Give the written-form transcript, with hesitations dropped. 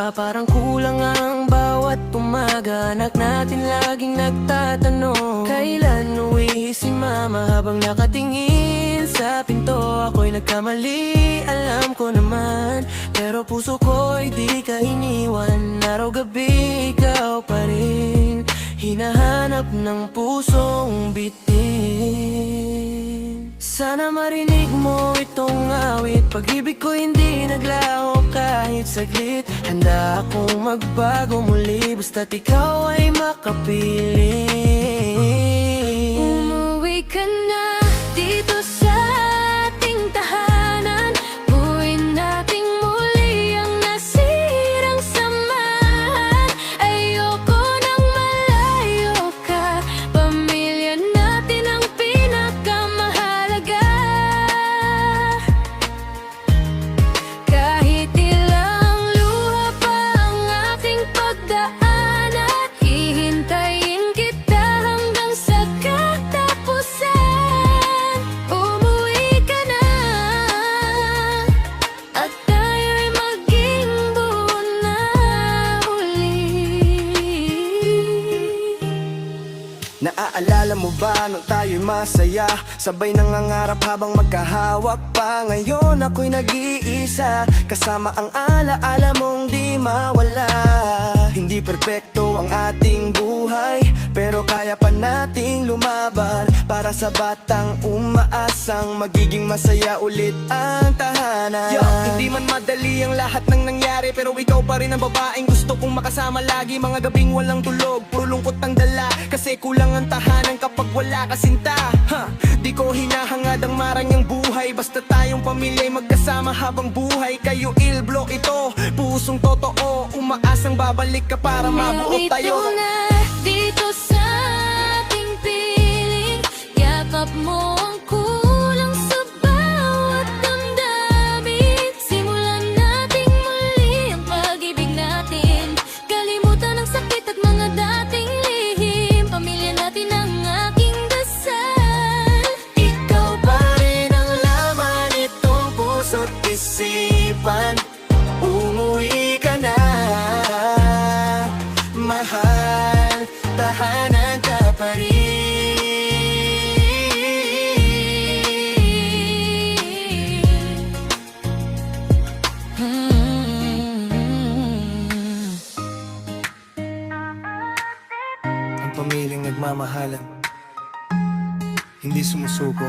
Parang kulang ang bawat umaga. Anak natin laging nagtatanong, kailan uwi si mama? Habang nakatingin sa pinto, ako'y nagkamali, alam ko naman. Pero puso ko'y di ka iniwan. Araw-gabi ikaw pa rin, hinahanap ng pusong bitin. Sana marinig mo itong awit, pag-ibig ko hindi naglaho kahit saglit. Handa akong magbago muli, basta't ikaw ay makapiling. Umuwi ka na dito sa ating tahanan. Buuin nating muli ang nasirang samahan. Ayoko nang malayo ka, pamilya natin ang pinakamahalaga. Kahit ilang luha pa ang ating pagdaanan, hihintayin kita hanggang sa katapusan. Umuwi ka na at tayo'y maging buo na uli. Naaalala mo ba nung tayo'y masaya, sabay nangangarap habang magkahawak pa? Ngayon ako'y nag-iisa, kasama ang alaala mong di mawala. Hindi perpekto ang ating buhay, pero kaya pa nating lumaban para sa batang umaasang magiging masaya ulit ang tahanan. Hindi man madali ang lahat ng nangyari, pero ikaw pa rin ang babaeng gusto kong makasama lagi. Mga gabing walang tulog, puro lungkot ang dala, kasi kulang ang tahanan kapag wala ka sinta. Di ko hinahangad ang maranyang buhay, basta tayong pamilya'y magkasama habang buhay. Kayo ilblo ito, pusong totoo, umaasang babalik ka para mabuo tayo. Narito na dito sa ating piling, yakap mo ang kulang sa bawat damdamin. Simulan nating muli ang pag-ibig natin, kalimutan ang sakit at mga dating lihim. Pamilya natin ang aking dasal. Ikaw pa rin ang laman itong puso't isipan. Umuwi ka na, mahal, tahanan ka pa rin. Ang pamilyang nagmamahalan, hindi sumusuko,